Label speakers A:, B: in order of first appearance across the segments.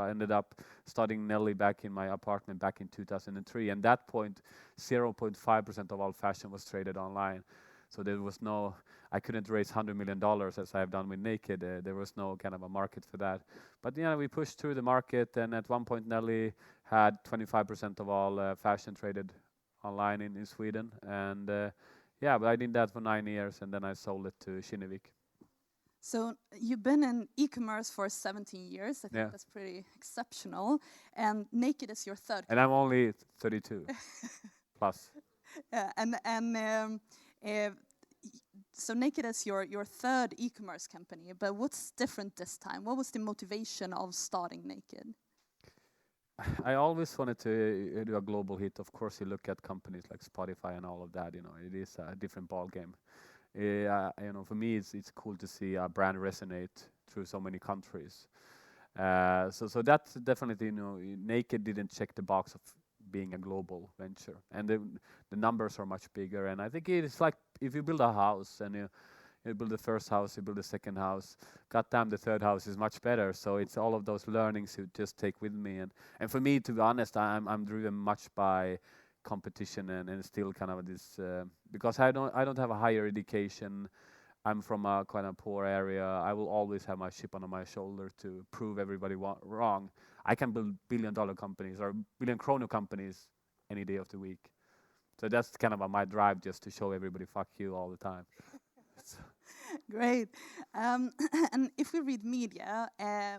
A: I ended up starting Nelly back in my apartment back in 2003. And that point, 0.5% of all fashion was traded online. So there was no, I couldn't raise $100 million as I have done with Naked. There was no kind of a market for that. But yeah, we pushed through the market, and at one point Nelly had 25% of all fashion traded online in Sweden. And yeah, but I did that for 9 years, and then I sold it to Kinnevik.
B: So you've been in e-commerce for 17 years. I think
A: Yeah.
B: that's pretty exceptional. And Naked is your third.
A: And I'm only 32 plus.
B: Uh, so Naked is your third e-commerce company. But what's different this time? What was the motivation of starting Naked?
A: I always wanted to do a global hit. Of course, you look at companies like Spotify and all of that. You know, it is a different ball game. You know, for me, it's cool to see a brand resonate through so many countries. So that's definitely, you know, Naked didn't check the box of being a global venture, and the numbers are much bigger. And I think it's like if you build a house and you build the first house, you build the second house. Goddamn, the third house is much better. So it's all of those learnings you just take with me. And for me, to be honest, I'm driven much by competition and still kind of this because I don't have a higher education. I'm from a kind of poor area. I will always have my chip on my shoulder to prove everybody wrong. I can build billion-dollar companies or billion kroner companies any day of the week. So that's kind of my drive, just to show everybody fuck you all the time.
B: Great. And if we read media,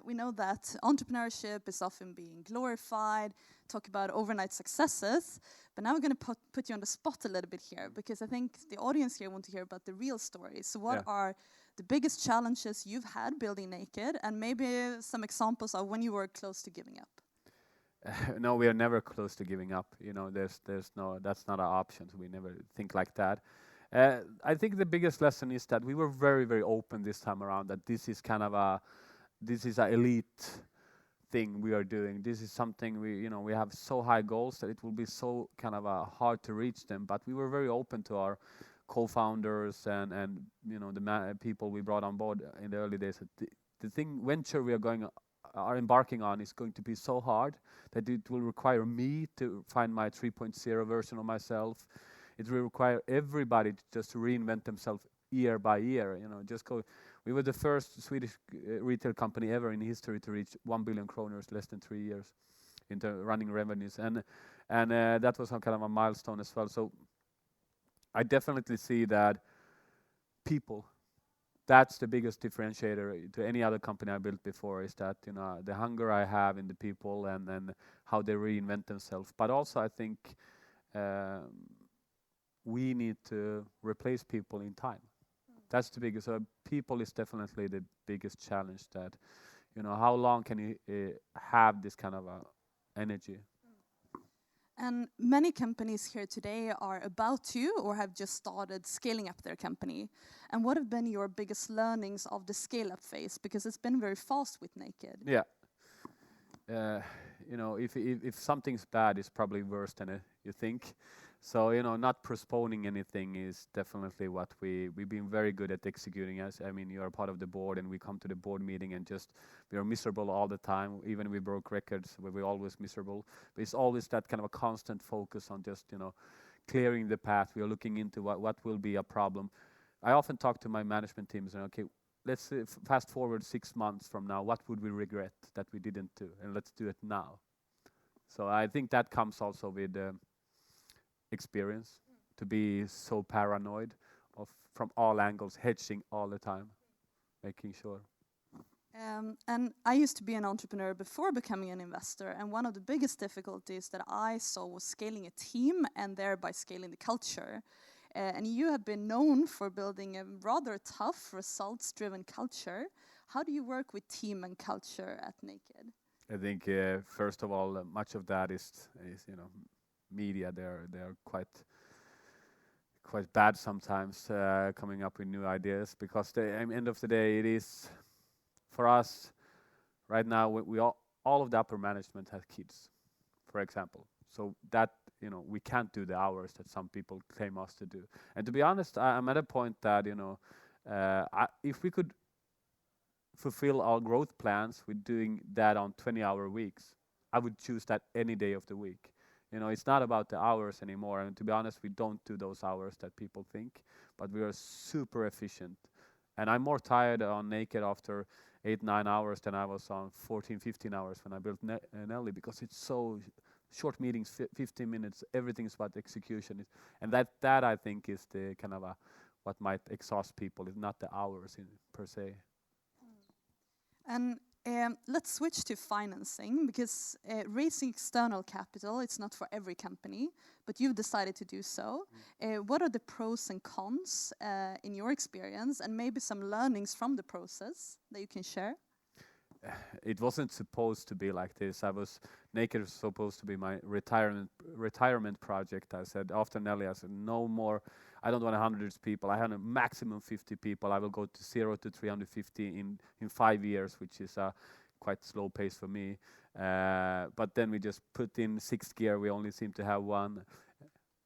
B: we know that entrepreneurship is often being glorified, talk about overnight successes. But now we're going to put you on the spot a little bit here, because I think the audience here want to hear about the real story. So what are the biggest challenges you've had building Naked, and maybe some examples of when you were close to giving up?
A: No, we are never close to giving up. You know, there's no, that's not an option. We never think like that. I think the biggest lesson is that we were very, very open this time around, that this is kind of this is an elite thing we are doing. This is something we have so high goals that it will be so kind of hard to reach them. But we were very open to our co-founders and the people we brought on board in the early days. The venture we are embarking on is going to be so hard that it will require me to find my 3.0 version of myself. It will require everybody to just reinvent themselves year by year. We were the first Swedish retail company ever in history to reach 1 billion kronor less than 3 years into running revenues, and that was some kind of a milestone as well. So I definitely see that people. That's the biggest differentiator to any other company I built before, is that the hunger I have in the people and how they reinvent themselves. But also I think we need to replace people in time. That's the biggest. So people is definitely the biggest challenge. That how long can you have this kind of energy?
B: And many companies here today are about to or have just started scaling up their company. And what have been your biggest learnings of the scale-up phase? Because it's been very fast with Naked.
A: Yeah. If something's bad, it's probably worse than you think. So not postponing anything is definitely what we've been very good at executing. You are part of the board, and we come to the board meeting and just we are miserable all the time. Even we broke records where we're always miserable. But it's always that kind of a constant focus on just clearing the path. We are looking into what will be a problem. I often talk to my management teams and okay, let's fast forward 6 months from now. What would we regret that we didn't do, and let's do it now. So I think that comes also with experience, to be so paranoid from all angles, hedging all the time, making sure.
B: And I used to be an entrepreneur before becoming an investor, and one of the biggest difficulties that I saw was scaling a team and thereby scaling the culture. And you have been known for building a rather tough, results-driven culture. How do you work with team and culture at Naked?
A: I think first of all, much of that is media. They're quite bad sometimes, coming up with new ideas, because at the end of the day, it is for us right now. We all of the upper management has kids, for example. So that we can't do the hours that some people claim us to do. And to be honest, I'm at a point that if we could fulfill our growth plans with doing that on 20-hour weeks, I would choose that any day of the week. It's not about the hours anymore. And to be honest, we don't do those hours that people think, but we are super efficient. And I'm more tired on Naked after 8, 9 hours than I was on 14, 15 hours when I built Nelly, because it's so short meetings, 15 minutes, everything's about execution. And that I think is the kind of what might exhaust people, is not the hours per se.
B: And let's switch to financing, because raising external capital, it's not for every company, but you've decided to do so. What are the pros and cons in your experience, and maybe some learnings from the process that you can share?
A: It wasn't supposed to be like this. Naked was supposed to be my retirement project. I said after Nelly, I said no more. I don't want 100 people. I have a maximum 50 people. I will go to 0 to 350 in 5 years, which is a quite slow pace for me. But then we just put in sixth gear. We only seem to have one.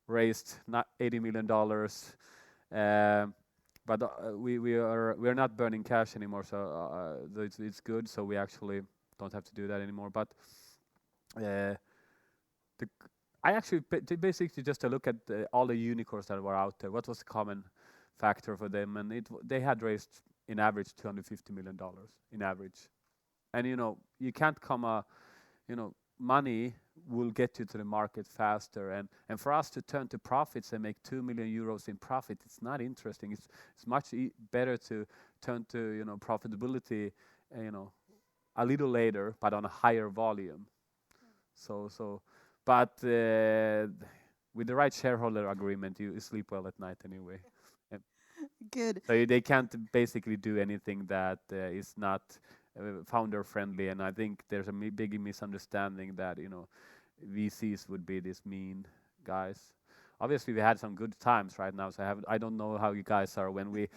A: Raised not $80 million. But we're not burning cash anymore, so it's good. So we actually don't have to do that anymore. But I actually basically just to look at all the unicorns that were out there. What was the common factor for them? And they had raised in average $250 million in average. And you can't money will get you to the market faster, and for us to turn to profits and make 2 million euros in profit, it's not interesting. It's much better to turn to profitability a little later, but on a higher volume. But with the right shareholder agreement, you sleep well at night anyway.
B: Good.
A: So they can't basically do anything that is not founder friendly, and I think there's a big misunderstanding that VCs would be these mean guys. Obviously, we had some good times right now, so I don't know how you guys are when we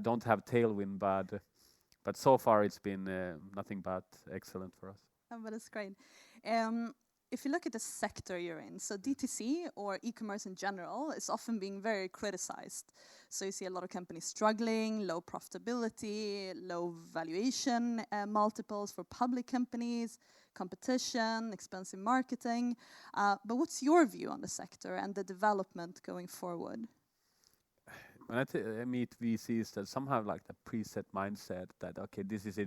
A: don't have tailwind, but so far it's been nothing but excellent for us.
B: Oh, but it's great. If you look at the sector you're in, so DTC or e-commerce in general is often being very criticized. So you see a lot of companies struggling, low profitability, low valuation multiples for public companies, competition, expensive marketing. But what's your view on the sector and the development going forward?
A: When I meet VCs that somehow have like the preset mindset that okay, this is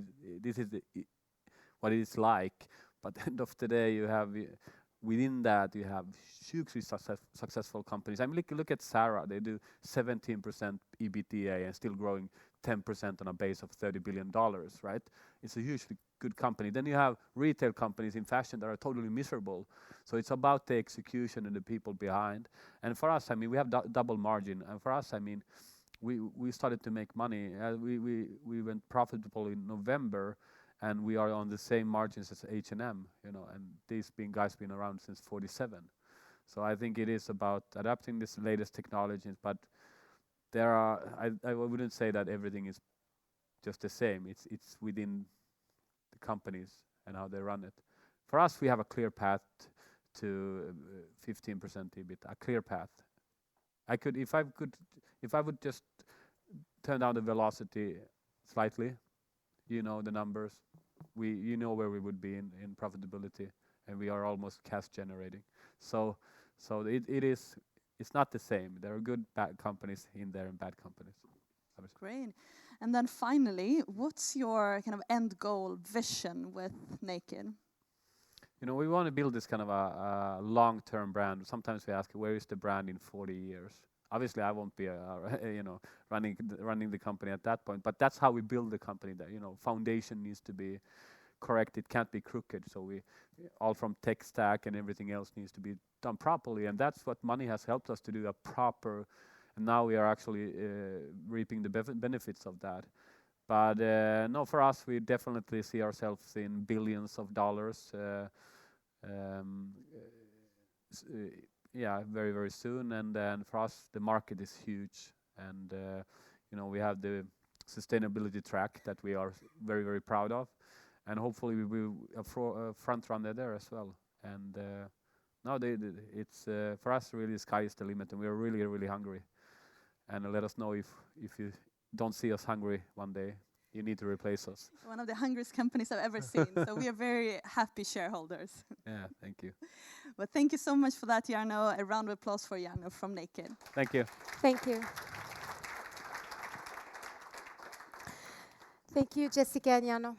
A: what it is like. But at the end of the day, you have within that you have hugely successful companies. I mean, look at Sarah. They do 17% EBITDA and still growing 10% on a base of $30 billion, right? It's a hugely good company. Then you have retail companies in fashion that are totally miserable. So it's about the execution and the people behind. And for us, I mean, we have double margin. And for us, I mean, we started to make money. We went profitable in November. And we are on the same margins as H&M, and these guys been around since 47. So I think it is about adapting this latest technologies, but I wouldn't say that everything is just the same. It's within the companies and how they run it. For us, we have a clear path to 15% EBIT, a clear path. If I would just turn down the velocity slightly, the numbers, where we would be in profitability, and we are almost cash generating. So it's not the same. There are good bad companies in there and bad companies.
B: Great. And then finally, what's your kind of end goal vision with Naked?
A: We want to build this kind of a long-term brand. Sometimes we ask, where is the brand in 40 years? Obviously, I won't be, running the company at that point. But that's how we build the company. That foundation needs to be correct. It can't be crooked. So we, all from tech stack and everything else, needs to be done properly. And that's what money has helped us to do, a proper. And now we are actually reaping the benefits of that. But no, for us, we definitely see ourselves in billions of dollars. Very, very soon. And then for us, the market is huge. And, we have the sustainability track that we are very, very proud of. And hopefully we will a front runner there as well. And now it's for us, really, the sky is the limit. And we are really, really hungry. And let us know if you don't see us hungry one day. you need to replace us.
B: One of the hungriest companies I've ever seen. So we are very happy shareholders.
A: Yeah, thank you.
B: But thank you so much for that, Jarno. A round of applause for Jarno from Naked.
A: Thank you.
C: Thank you. Thank you, Jessica and Jarno.